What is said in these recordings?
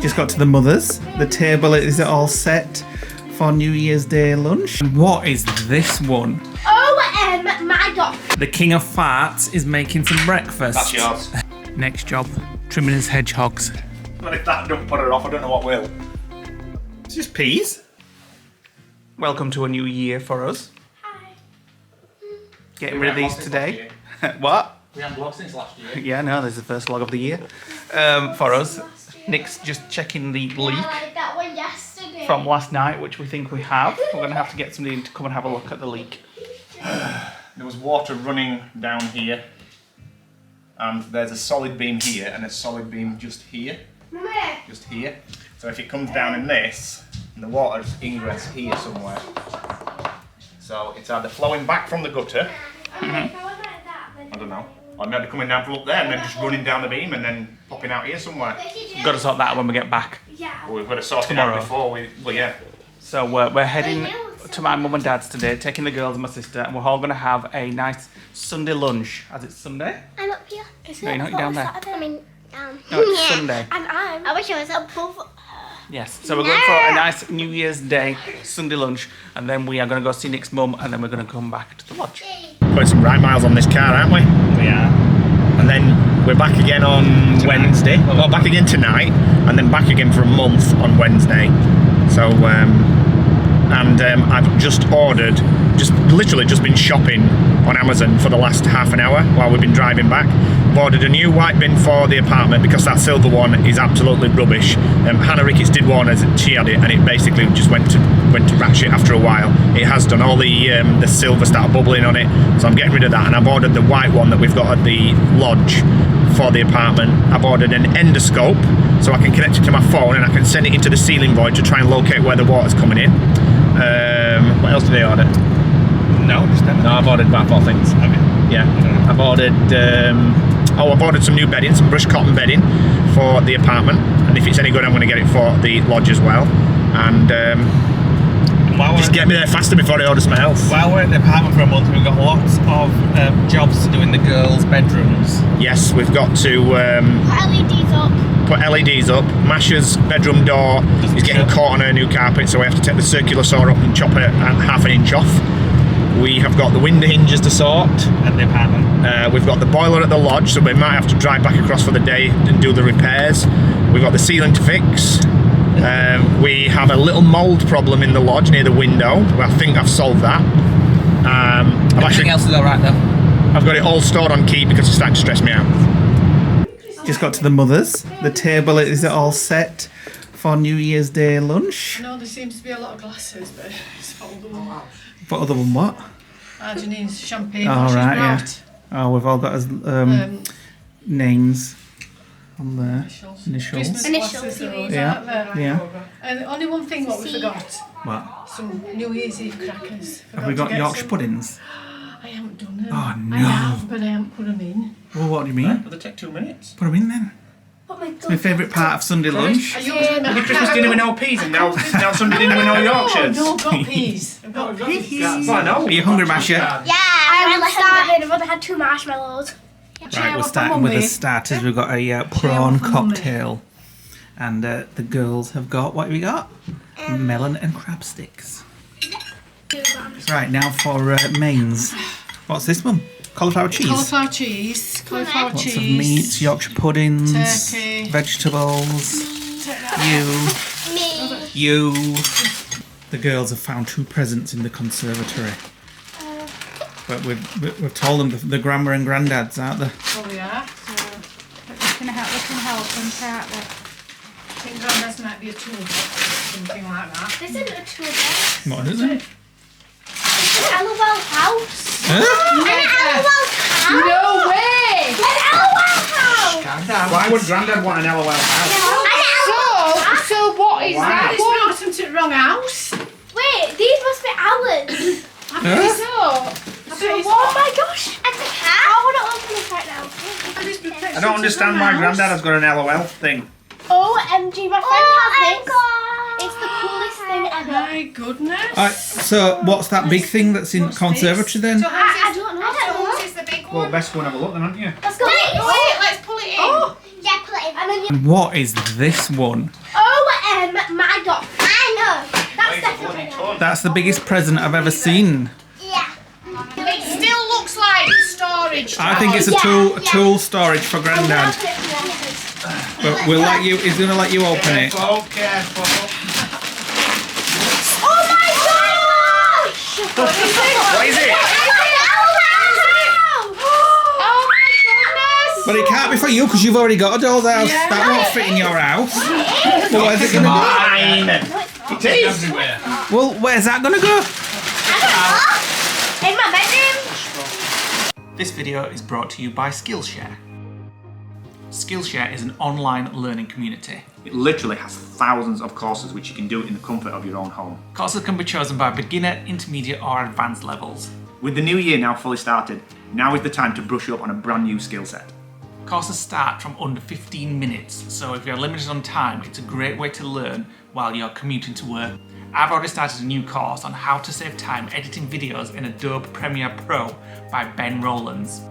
Just got to the mother's. The table is all set for New Year's Day lunch. And what is this one? Oh my god. The king of farts is making some breakfast. That's yours. Next job, trimming his hedgehogs. But if that don't put it off, I don't know what will. It's just peas. Welcome to a new year for us. Hi. Getting rid of these today. What? We haven't vlogged since last year. Yeah, no, this is the first vlog of the year for us. Nick's just checking the leak I got one yesterday. from last night, which we think we have. We're going to have to get somebody to come and have a look at the leak. There was water running down here, and there's a solid beam here and a solid beam just here. Mummy. Just here. So if it comes down in this, and the water's ingress here somewhere. So it's either flowing back from the gutter, If I went like that, then I don't know, or maybe coming down from up there and then just running down the beam and then popping out here somewhere. We've got to sort that out when we get back. Yeah. Well, we've got to sort Tomorrow. it out before we, well yeah. So we're heading to my mum and dad's today, taking the girls and my sister, and we're all going to have a nice Sunday lunch, as it's Sunday. I'm up here. Is No, you're not, you're down there. I mean, down. No, it's Sunday. I wish I was above. Yes, so we're going for a nice New Year's Day Sunday lunch, and then we are going to go see Nick's mum, and then we're going to come back to the lodge. Putting some right miles on this car, aren't we? We are. And then we're back again on Wednesday. Well, back again tonight, and then back again for a month on Wednesday. So, I've just ordered, literally just been shopping on Amazon for the last half an hour while we've been driving back. I've ordered a new white bin for the apartment because that silver one is absolutely rubbish. Hannah Ricketts did one as she had it, and it basically just went to ratchet after a while. It has done. All the silver started bubbling on it, so I'm getting rid of that. And I've ordered the white one that we've got at the lodge for the apartment. I've ordered an endoscope so I can connect it to my phone and I can send it into the ceiling void to try and locate where the water's coming in. What else did I order? No, just them. No, I've ordered about 4 things. Okay. Yeah, I've ordered. I've ordered some new bedding, some brushed cotton bedding for the apartment, and if it's any good, I'm going to get it for the lodge as well. And just get me there faster before I order something else. While we're in the apartment for a month, we've got lots of jobs to do in the girls' bedrooms. Yes, we've got to LEDs up. put LEDs up. Masha's bedroom door is getting caught on her new carpet, so we have to take the circular saw up and chop it at half an inch off. We have got the window hinges to sort At the apartment. We've got the boiler at the lodge, so we might have to drive back across for the day and do the repairs. We've got the ceiling to fix. We have a little mould problem in the lodge near the window. I think I've solved that. Everything else is alright though. I've got it all stored on keep because it's starting to stress me out. Just got to the mother's. The table is all set for New Year's Day lunch. No, there seems to be a lot of glasses, but it's for other one. What other one? What? Arginine's champagne. Oh, she's right, yeah. brought. Oh, we've all got his names on there. Initials. Christmas Initials, glasses, you those, mean. aren't there? Yeah. And only one thing what we forgot. What? Some New Year's Eve crackers. Have we Forgot to got get Yorkshire some. puddings? I haven't done them. Oh, no. I have, but I haven't put them in. Well, what do you mean? Will they take 2 minutes? Put them in then. Oh my It's my favourite part of Sunday lunch. Are you Christmas dinner with no peas and now Sunday dinner with no Yorkshires. No, I've got peas. I've got peas. Well, I know. Are you hungry, Masha? Yeah, I'm starving. I've only had 2 marshmallows. Right, we're starting with the starters. We've got a prawn cocktail. And the girls have got, what have we got? Melon and crab sticks. Right, now for mains. What's this one? Cauliflower cheese. Cauliflower cheese. Cauliflower Lots cheese. of meats, Yorkshire puddings, Turkey. vegetables. You. The girls have found 2 presents in the conservatory. But we've told them the grandma and granddads, aren't they? Oh, we are. So, We can help them, can't we? I think Grandad's might be a toolbox or something like that. This isn't a toolbox. What is it? It's an LOL house. Huh? An LOL house. No way! An LOL house. Why would Grandad want an LOL house? So what is Why? that? It's brought them to the wrong house. Wait, these must be ours. I bet so. Oh my gosh, it's a cat. I want to open this right now. I don't understand why Grandad has got an LOL thing. OMG, my friend has this. It's the coolest thing ever. My goodness. Alright, so what's that big thing that's in conservatory then? I don't know. So who's the big one? Well, best go and have a look then, aren't you? Let's go. Wait, let's pull it in. Oh, yeah, pull it in. And then you. And what is this one? I got. I know. That's definitely. That's the biggest present I've ever seen. Yeah. It still looks like storage. I think it's a tool storage for Grandad. But we'll let you. He's gonna let you open it. Careful. Oh my gosh! What is it? Oh my goodness! But it can't be for you because you've already got a doll's house. That won't fit in your house. Well, where's it gonna go? It is. Well, where's that gonna go? In my bedroom. This video is brought to you by Skillshare. Skillshare is an online learning community. It literally has thousands of courses which you can do in the comfort of your own home. Courses can be chosen by beginner, intermediate or advanced levels. With the new year now fully started, now is the time to brush up on a brand new skill set. Courses start from under 15 minutes, so if you're limited on time, it's a great way to learn while you're commuting to work. I've already started a new course on how to save time editing videos in Adobe Premiere Pro by Ben Rowlands,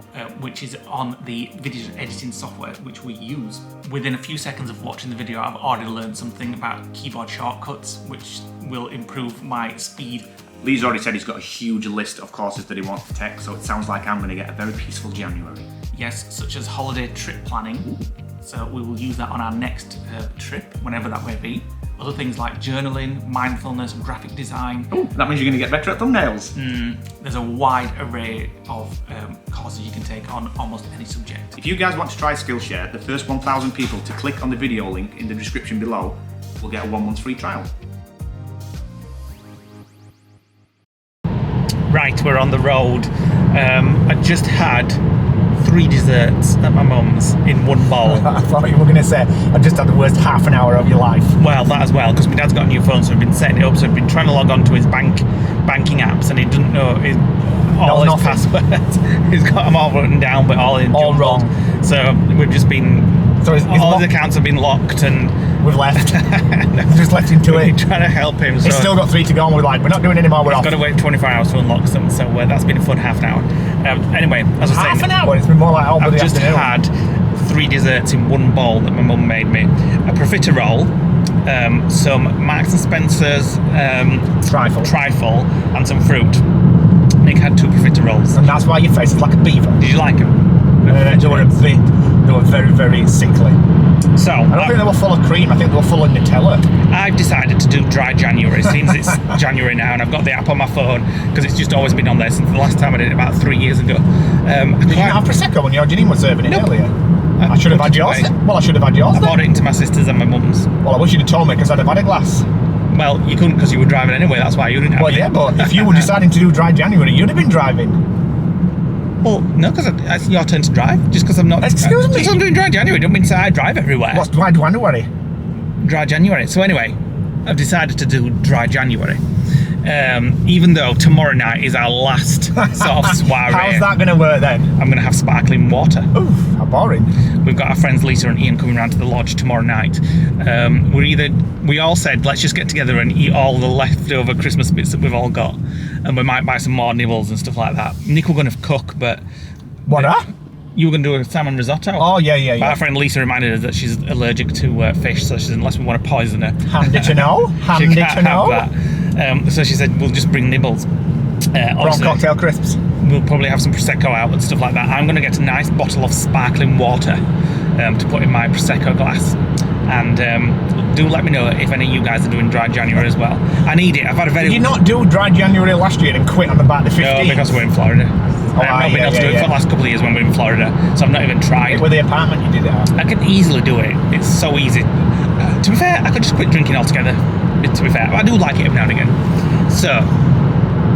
which is on the video editing software which we use. Within a few seconds of watching the video, I've already learned something about keyboard shortcuts, which will improve my speed. Lee's already said he's got a huge list of courses that he wants to take, so it sounds like I'm going to get a very peaceful January. Yes, such as holiday trip planning. So we will use that on our next trip, whenever that may be. Other things like journaling, mindfulness, graphic design. Oh, that means you're going to get better at thumbnails. There's a wide array of courses you can take on almost any subject. If you guys want to try Skillshare, the first 1,000 people to click on the video link in the description below will get a 1 month free trial. Right, we're on the road. I just had 3 desserts at my mum's in one bowl. I thought you were going to say, I just had the worst half an hour of your life. Well, that as well, because my dad's got a new phone, so we've been setting it up. So we've been trying to log on to his banking apps, and he doesn't know his passwords. He's got them all written down, but all wrong. So we've just been. So all his accounts have been locked, and we've left. Just left him to it. Trying to help him. So he's still got 3 to go, and we're like, we're not doing any more. We're off. Got to wait 24 hours to unlock them. So that's been a fun half an hour. Anyway, as I was saying, half an hour. It's been more like all I've the just afternoon. had 3 desserts in one bowl that my mum made me. A profiterole, some Marks and Spencer's trifle, and some fruit. Nick had 2 profiteroles. And that's why your face is like a beaver. Did you like them? They were a bit. They were very, very sickly. So I don't think they were full of cream. I think they were full of Nutella. I've decided to do dry January. It seems it's January now, and I've got the app on my phone because it's just always been on there since the last time I did it about 3 years ago. Did you not have Prosecco when your Janine was serving it earlier? I should have had yours. Well, I should have had yours. I bought it into my sister's and my mum's. Well, I wish you'd have told me because I'd have had a glass. Well, you couldn't because you were driving anyway. That's why you didn't have it. Well, yeah, but if you were deciding to do dry January, you'd have been driving. Well, no, because it's your turn to drive. Just because I'm not. Excuse me. Just I'm doing dry January. Don't mean to say I drive everywhere. What's dry January? Dry January. So anyway, I've decided to do dry January. Even though tomorrow night is our last sort of soiree. How's that going to work then? I'm going to have sparkling water. Oof, how boring. We've got our friends Lisa and Ian coming around to the lodge tomorrow night. We all said let's just get together and eat all the leftover Christmas bits that we've all got, and we might buy some more nibbles and stuff like that. Nick were going to cook, but you were going to do a salmon risotto. Oh yeah. But our friend Lisa reminded us that she's allergic to fish, so she said unless we want to poison her, handy to know. Handy to know. That. So she said we'll just bring nibbles. Prawn cocktail crisps. We'll probably have some Prosecco out and stuff like that. I'm going to get a nice bottle of sparkling water to put in my Prosecco glass. And do let me know if any of you guys are doing dry January as well. I need it. I've had a very... Did you not do dry January last year and quit on the back of the 15th? No, because we're in Florida. I've not been able to do it for the last couple of years when we're in Florida, so I've not even tried. With the apartment you did it at? I can easily do it. It's so easy. To be fair, I could just quit drinking altogether. To be fair, I do like it every now and again. So...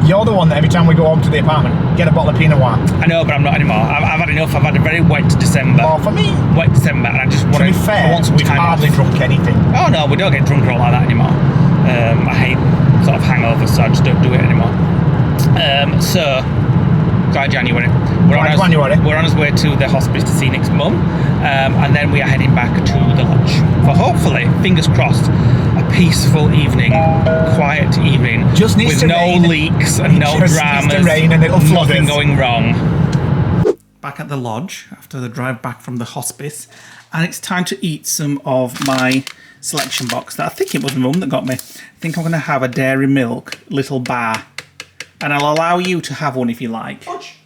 You're the one that every time we go home to the apartment, get a bottle of Pinot Noir. I know, but I'm not anymore. I've had enough. I've had a very wet December. Oh, for me? Wet December, and I just want to be fair, we've hardly drunk anything. Oh no, we don't get drunk or like that anymore. I hate sort of hangovers, so I just don't do it anymore. So, dry January. We're on his way to the hospice to see Nick's mum, and then we are heading back to the lodge for hopefully, fingers crossed, a peaceful evening, quiet evening, just needs with to no rain. leaks and no dramas, needs to rain and it'll flood nothing us. going wrong. Back at the lodge after the drive back from the hospice, and it's time to eat some of my selection box that I think it was Mum that got me. I think I'm going to have a dairy milk little bar. And I'll allow you to have one if you like. Fudge.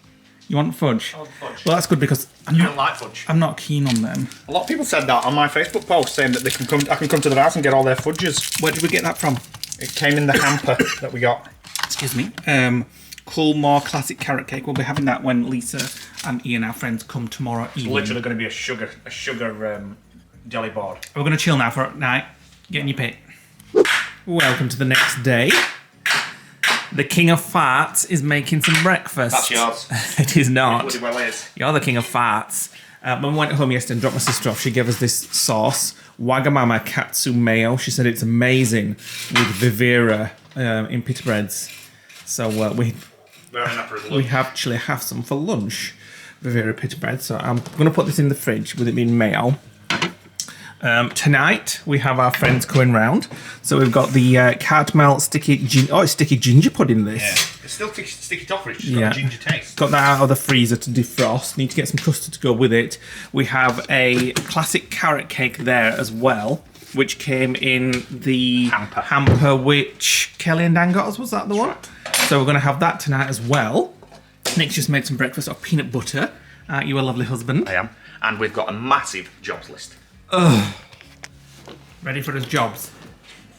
You want fudge? I want fudge. Well, that's good because You don't like fudge. I'm not keen on them. A lot of people said that on my Facebook post, saying that I can come to their house and get all their fudges. Where did we get that from? It came in the hamper that we got. Excuse me. Coolmore classic carrot cake. We'll be having that when Lisa and Ian, our friends, come tomorrow evening. It's literally going to be a sugar jelly board. We're going to chill now for a night. Get in your pit. Welcome to the next day. The king of farts is making some breakfast. That's yours. It is not. It bloody well is. You're the king of farts. When we went home yesterday and dropped my sister off, she gave us this sauce, Wagamama Katsu Mayo. She said it's amazing with Vivera in pita breads. So we actually have some for lunch, Vivera pita bread. So I'm going to put this in the fridge with it being mayo. Tonight we have our friends coming round. So we've got the caramel sticky ginger pudding. This. Yeah, it's still sticky toffee. It's just got a ginger taste. Got that out of the freezer to defrost. Need to get some custard to go with it. We have a classic carrot cake there as well, which came in the hamper which Kelly and Dan got us. Was that the one? So we're going to have that tonight as well. Nick's just made some breakfast of peanut butter. Aren't you a lovely husband? I am. And we've got a massive jobs list. Ugh. Ready for his jobs?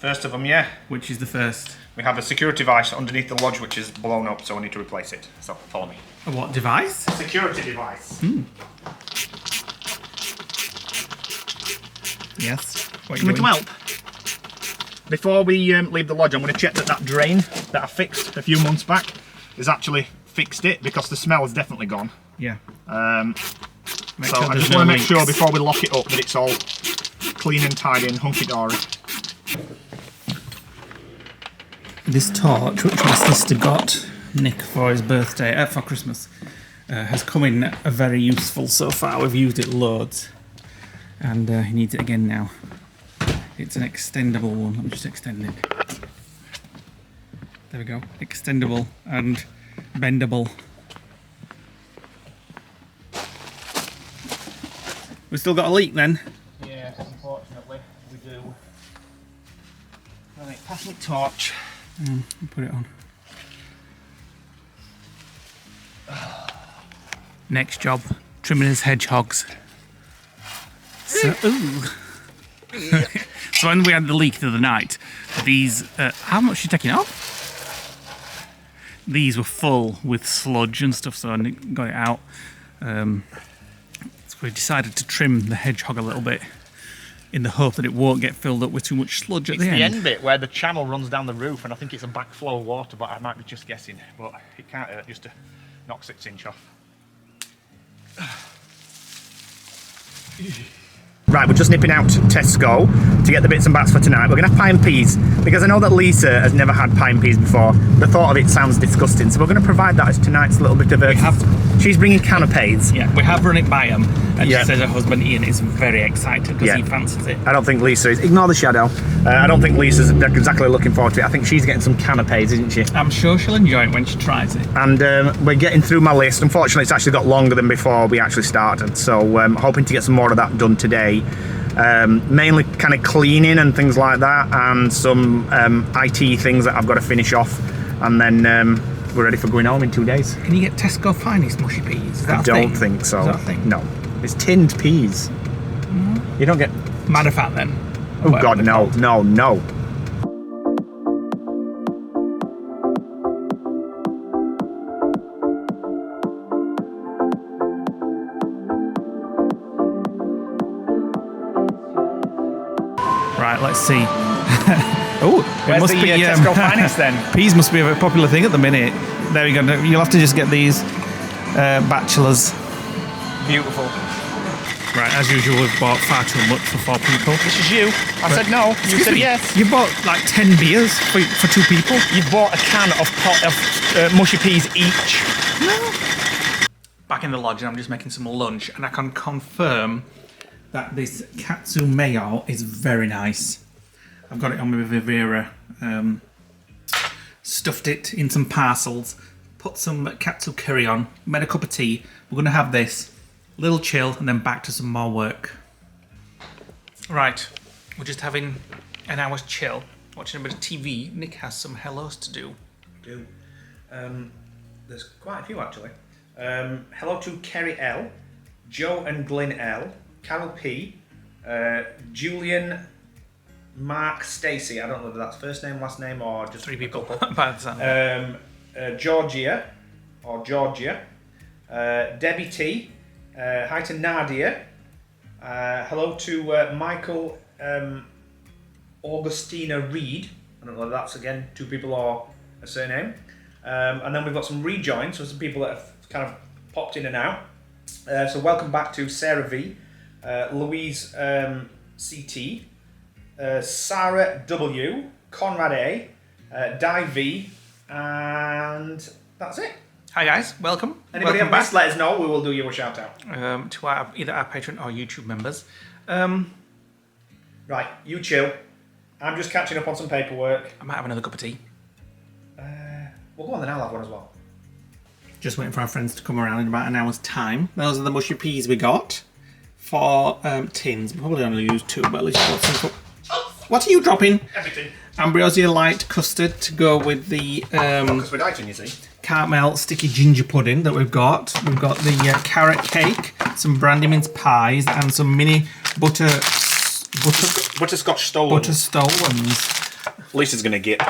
First of them, yeah. Which is the first? We have a security device underneath the lodge which is blown up, so I need to replace it. So follow me. A what device? Security device. Yes. What are Can you we doing? help? Before we leave the lodge, I'm going to check that drain that I fixed a few months back has actually fixed it, because the smell is definitely gone. Yeah. So I just want to make sure before we lock it up that it's all clean and tidy and hunky-dory. This torch, which my sister got Nick for his birthday, for Christmas, has come in very useful so far. We've used it loads. And he needs it again now. It's an extendable one. Let me just extend it. There we go. Extendable and bendable. We've still got a leak then? Yes, unfortunately, we do. Right, pass me torch. Put it on. Next job, trimming his hedgehogs. So, so when we had the leak the other night, these, how much are you taking off? These were full with sludge and stuff, so I got it out. So we decided to trim the hedgehog a little bit in the hope that it won't get filled up with too much sludge at the end. It's the end bit where the channel runs down the roof, and I think it's a backflow of water, but I might be just guessing. But it can't hurt just to knock 6 inch off. Right, we're just nipping out to Tesco to get the bits and bats for tonight. We're going to have pie and peas, because I know that Lisa has never had pie and peas before. The thought of it sounds disgusting, so we're going to provide that as tonight's little bit of a... She's bringing canapes. Yeah, we have run it by him, and she says her husband Ian is very excited because he fancies it. I don't think Lisa is. Ignore the shadow. I don't think Lisa's exactly looking forward to it. I think she's getting some canapes, isn't she? I'm sure she'll enjoy it when she tries it. And we're getting through my list. Unfortunately, it's actually got longer than before we actually started, so hoping to get some more of that done today. Mainly kind of cleaning and things like that, and some IT things that I've got to finish off, and then we're ready for going home in 2 days. Can you get Tesco Finest mushy peas? I don't think so. Is that a thing? No, it's tinned peas. You don't get... Matter of fact then. Oh God, no, no, no. Right, let's see. Oh, it must be Tesco Finest then? Peas must be a very popular thing at the minute. There we go. You'll have to just get these bachelors. Beautiful. Right, as usual, we've bought far too much for 4 people. This is you. I said no. You said yes. You bought like 10 beers for 2 people. You bought a can of mushy peas each. No. Back in the lodge, and I'm just making some lunch, and I can confirm that this katsu mayo is very nice. I've got it on with Vivera. Stuffed it in some parcels, put some katsu curry on, made a cup of tea. We're going to have this, little chill, and then back to some more work. Right, We're just having an hour's chill, watching a bit of TV. Nick has some hellos to do. There's quite a few actually. Hello to Kerry L, Joe and Glyn L, Carol P, Julian, Mark, Stacey. I don't know whether that's first name, last name, or just 3 people by the sound. Georgia, Debbie T. Hi to Nadia. Hello to Michael Augustina Reed. I don't know whether that's again 2 people or a surname. And then we've got some rejoins, so some people that have kind of popped in and out. So welcome back to Sarah V, Louise CT, Sarah W, Conrad A, Di V, and that's it. Hi guys, welcome. Anybody have missed, let us know. We will do you a shout out. To either our Patreon or YouTube members. Right, you chill. I'm just catching up on some paperwork. I might have another cup of tea. We'll go on then, I'll have one as well. Just waiting for our friends to come around in about an hour's time. Those are the mushy peas we got for tins. We probably only use 2, but at least we've got some. What are you dropping? Everything. Ambrosia light custard to go with the Because we're dieting, you see. caramel sticky ginger pudding that we've got. We've got the carrot cake, some brandy mince pies, and some mini Butterscotch stolons. butter stolons. Lisa's gonna get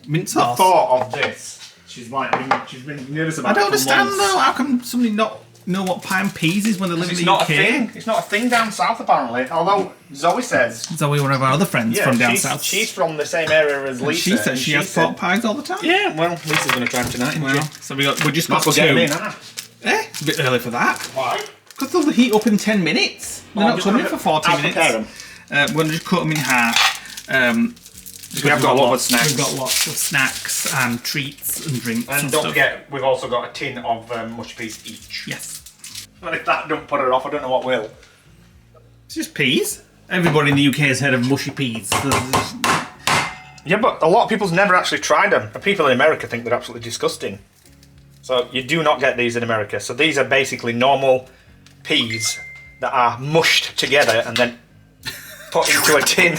Mint the sauce. thought of this. She's been nervous about I it. don't for understand months. though. How can somebody not know what pie and peas is when they live in It's the not UK? a thing. It's not a thing down south apparently. Although Zoe says Zoe, one of our other friends from down she's, south. she's from the same area as Lisa. She says she has pork pies all the time. Yeah, well, Lisa's gonna try them tonight. Well, so we just got Might as well get 2. them in, huh? It's a bit early for that. Why? Because they'll heat up in 10 minutes. They're not coming for 40 minutes. Prepare them. We're going to just cut them in half. We have got a lot of snacks. We've got lots of snacks and treats and drinks and And don't stuff. forget, we've also got a tin of mushy peas each. Yes. Well, if that don't put her off, I don't know what will. It's just peas. Everybody in the UK has heard of mushy peas. Yeah, but a lot of people's never actually tried them. And people in America think they're absolutely disgusting. So you do not get these in America. So these are basically normal peas that are mushed together and then put into a tin.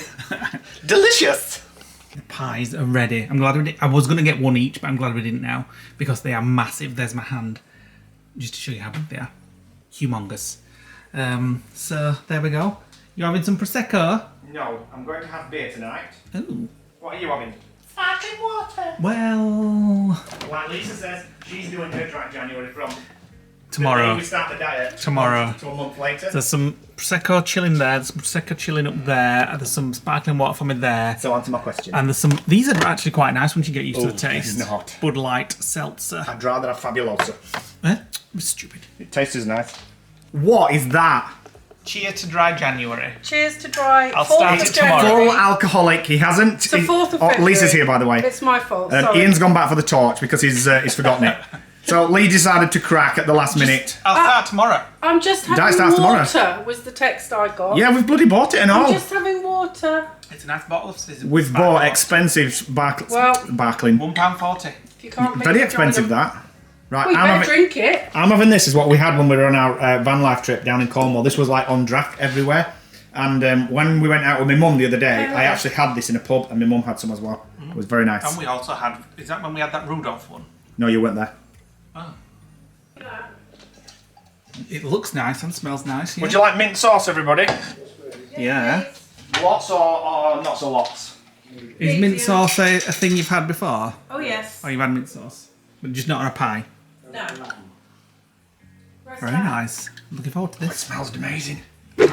Delicious! The pies are ready. I'm glad we did. I was going to get 1 each, but I'm glad we didn't now because they are massive. There's my hand. Just to show you how big they are. Humongous. So there we go. You're having some Prosecco? No, I'm going to have beer tonight. Ooh. What are you having? Sparkling water. Well, Like Lisa says, she's doing her dry January from tomorrow. the day we start the diet. Tomorrow. To a month later. There's some Prosecco chilling there, there's some Prosecco chilling up there, and there's some sparkling water for me there. So answer my question. And there's some, these are actually quite nice once you get used to the taste. it's not. Bud Light Seltzer. I'd rather have Fabulosa. Eh? Stupid. It tastes as nice. What is that? Cheers to dry January. Cheers to dry. I'll start it tomorrow. Full alcoholic. He hasn't. It's the 4th of February. Lisa's here, by the way. It's my fault. Sorry. Ian's gone back for the torch because he's forgotten it. So Lee decided to crack at the last minute. I'll start tomorrow. I'm just having Diet starts water. tomorrow. Was the text I got? Yeah, we've bloody bought it and all. I'm just having water. It's a nice bottle of Sizzle. We've bought expensive sparkling. £1.40. If you can't make Very it, expensive join them. that. Right, Well, you better drink it. I'm having this. Is what we had when we were on our van life trip down in Cornwall. This was like on draft everywhere. And when we went out with my mum the other day, I actually had this in a pub, and my mum had some as well. It was very nice. And we also had, is that when we had that Rudolph one? No, you weren't there. Oh. It looks nice and smells nice. Yeah. Would you like mint sauce, everybody? Yeah. Lots or not so lots? Is mint sauce a thing you've had before? Oh yes. Oh, you've had mint sauce? But just not on a pie? No. Very nice. Looking forward to It this. smells amazing. Your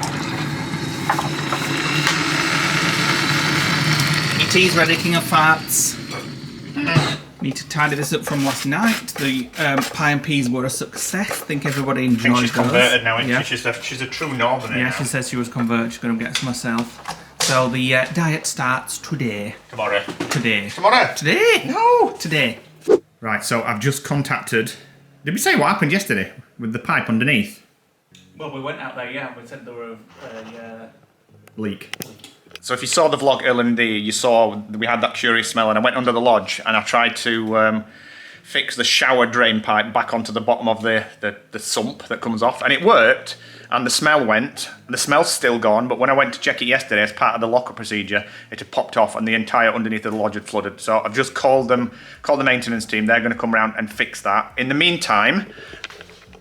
tea's ready, King of Farts. Need to tidy this up from last night. The pie and peas were a success. I think everybody I think enjoyed she's those. converted now, isn't Yeah. she? She's a true northerner Yeah, now. she says she was converted. She's going to get some herself. So the diet starts today. Tomorrow. Today. Tomorrow? Today? No! Today. Right, so I've just contacted... Did we say what happened yesterday with the pipe underneath? Well, we went out there, yeah. We said there were a Leak. So if you saw the vlog earlier in the day, you saw we had that curious smell, and I went under the lodge and I tried to fix the shower drain pipe back onto the bottom of the sump that comes off, and it worked, and the smell went. The smell's still gone, but when I went to check it yesterday as part of the lock-up procedure, it had popped off and the entire underneath of the lodge had flooded. So I've just called the maintenance team. They're going to come around and fix that. In the meantime,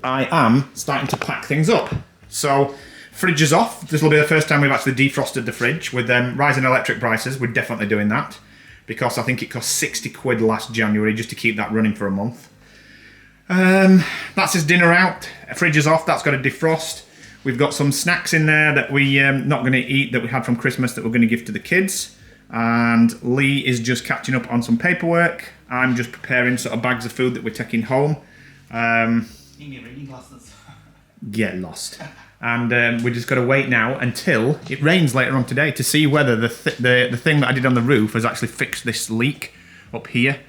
I am starting to pack things up. So fridge is off. This will be the first time we've actually defrosted the fridge. With rising electric prices, we're definitely doing that, because I think it cost 60 quid last January just to keep that running for a month. That's his dinner out. Fridge is off. That's got to defrost. We've got some snacks in there that we're not going to eat that we had from Christmas that we're going to give to the kids. And Leigh is just catching up on some paperwork. I'm just preparing sort of bags of food that we're taking home. You need reading glasses. Get lost. And we just got to wait now until it rains later on today to see whether the thing that I did on the roof has actually fixed this leak up here.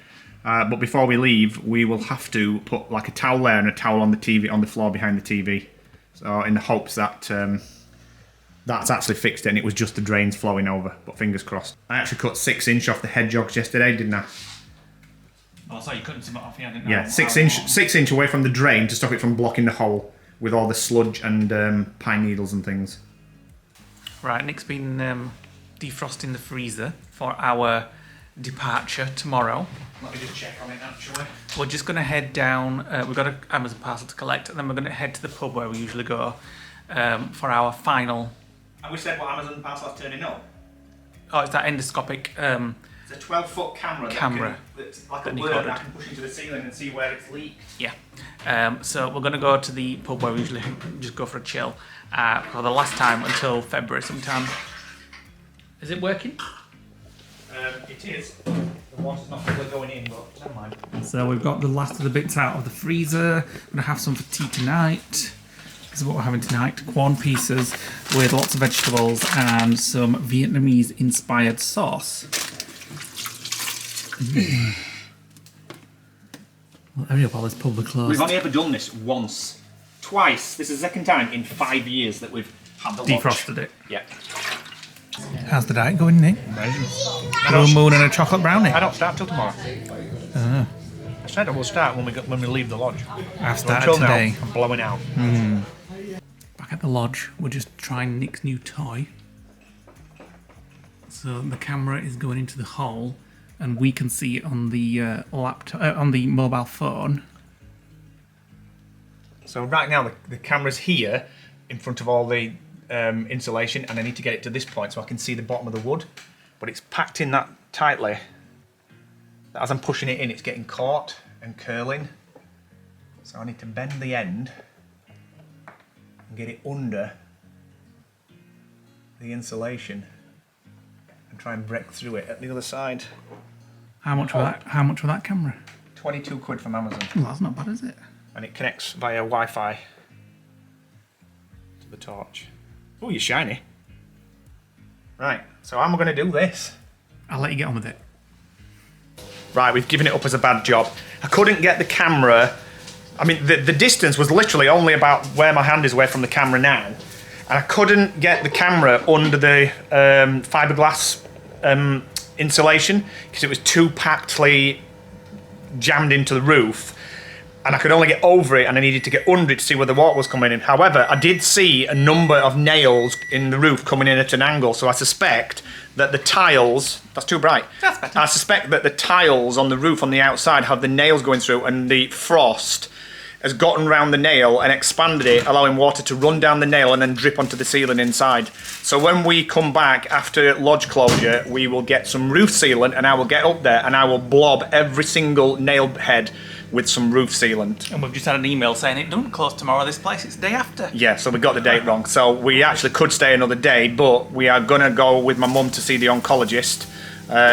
But before we leave, we will have to put like a towel there and a towel on the TV, on the floor behind the TV. So in the hopes that that's actually fixed it and it was just the drains flowing over. But fingers crossed. I actually cut 6 inch off the hedgehogs yesterday, didn't I? Oh, sorry, you couldn't see it off here, didn't Yeah, 6 inch away from the drain to stop it from blocking the hole with all the sludge and pine needles and things. Right, Nick's been defrosting the freezer for our departure tomorrow. Let me just check on it actually. We're just going to head down, we've got an Amazon parcel to collect, and then we're going to head to the pub where we usually go for our final... And we said what Amazon parcel's turning up? Oh, it's that endoscopic... It's a 12-foot camera. That's like a bird that I can push into the ceiling and see where it's leaked. Yeah. So we're going to go to the pub where we usually just go for a chill for the last time until February sometime. Is it working? It is. The water's not really going in, but never mind. So we've got the last of the bits out of the freezer. We're going to have some for tea tonight. This is what we're having tonight. Corn pieces with lots of vegetables and some Vietnamese-inspired sauce. Well, hurry up, all this pub are closed. We've only ever done this once. Twice. This is the second time in 5 years that we've had the defrosted it. Yeah. How's the diet going, Nick? Amazing. Blue moon and a chocolate brownie. I don't start till tomorrow. I said I will start when we leave the lodge. I've started today. Now, I'm blowing out. Back at the lodge, we're just trying Nick's new toy. So the camera is going into the hole, and we can see it on the laptop, on the mobile phone. So right now the camera's here in front of all the insulation, and I need to get it to this point so I can see the bottom of the wood. But it's packed in that tightly that as I'm pushing it in, it's getting caught and curling. So I need to bend the end and get it under the insulation and try and break through it at the other side. How much was that? How much was that camera? 22 quid from Amazon. Well, that's not bad, is it? And it connects via Wi-Fi to the torch. Oh, you're shiny. Right, so how am I going to do this? I'll let you get on with it. Right, we've given it up as a bad job. I couldn't get the camera. I mean, the distance was literally only about where my hand is away from the camera now. And I couldn't get the camera under the fiberglass insulation because it was too packedly jammed into the roof. And I could only get over it, and I needed to get under it to see where the water was coming in. However, I did see a number of nails in the roof coming in at an angle, so I suspect that the tiles... That's too bright. That's better. I suspect that the tiles on the roof on the outside have the nails going through, and the frost has gotten around the nail and expanded it, allowing water to run down the nail and then drip onto the ceiling inside. So when we come back after lodge closure, we will get some roof sealant, and I will get up there and I will blob every single nail head with some roof sealant. And we've just had an email saying it doesn't close tomorrow, this place, it's the day after. Yeah, so we got the date wrong. So we actually could stay another day, but we are going to go with my mum to see the oncologist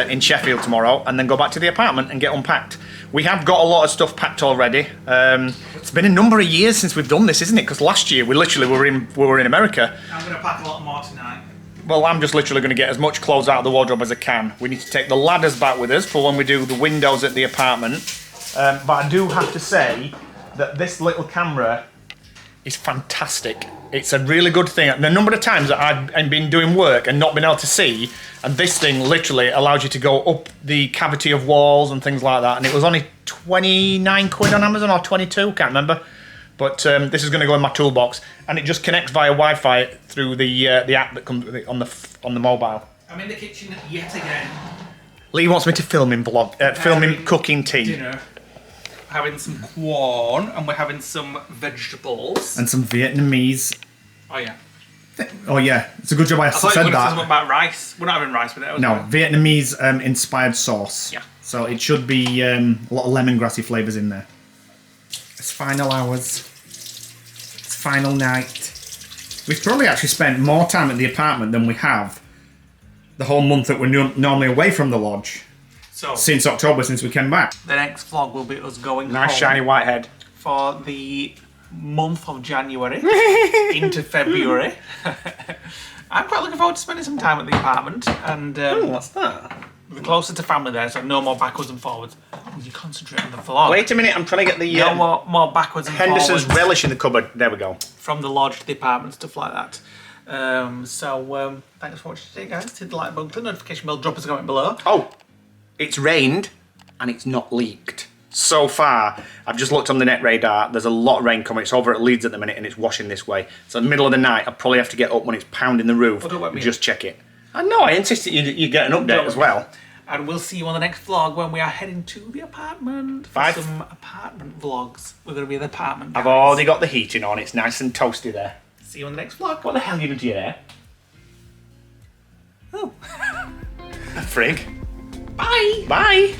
in Sheffield tomorrow, and then go back to the apartment and get unpacked. We have got a lot of stuff packed already. It's been a number of years since we've done this, isn't it? Because last year we literally were in America. I'm going to pack a lot more tonight. Well, I'm just literally going to get as much clothes out of the wardrobe as I can. We need to take the ladders back with us for when we do the windows at the apartment. But I do have to say that this little camera is fantastic. It's a really good thing. The number of times that I've been doing work and not been able to see, and this thing literally allows you to go up the cavity of walls and things like that. And it was only 29 quid on Amazon, or 22, can't remember. But this is going to go in my toolbox, and it just connects via Wi-Fi through the app that comes with it on the mobile. I'm in the kitchen yet again. Lee wants me to film him cooking tea. Dinner. Having some corn, and we're having some vegetables. And some Vietnamese. Oh yeah. Oh yeah, it's a good job I I thought said you were that. talking about rice. We're not having rice, but it was No, Vietnamese inspired sauce. Yeah. So it should be a lot of lemongrassy flavours in there. It's final hours. It's final night. We've probably actually spent more time at the apartment than we have the whole month that we're normally away from the lodge. So Since October, since we came back. the next vlog will be us going Nice home shiny white head. for the month of January into February. I'm quite looking forward to spending some time at the apartment, and What's that? we're closer to family there, so no more backwards and forwards. You concentrate on the vlog. Wait a minch, I'm trying to get the No more backwards and Henderson's forwards relish in the cupboard. There we go. from the lodge to the apartment, stuff like that. Thanks for watching today, guys. Hit the like button, click the notification bell, drop us a comment below. Oh, it's rained and it's not leaked. So far, I've just looked on the net radar. There's a lot of rain coming. It's over at Leeds at the minute and it's washing this way. So in the middle of the night, I'll probably have to get up when it's pounding the roof and just check it. I know, I insist that you get an update as well. And we'll see you on the next vlog when we are heading to the apartment for some apartment vlogs. We're going to be in the apartment, guys. I've already got the heating on. It's nice and toasty there. See you on the next vlog. What the hell are you doing to your hair? Oh. A frig. Bye. Bye.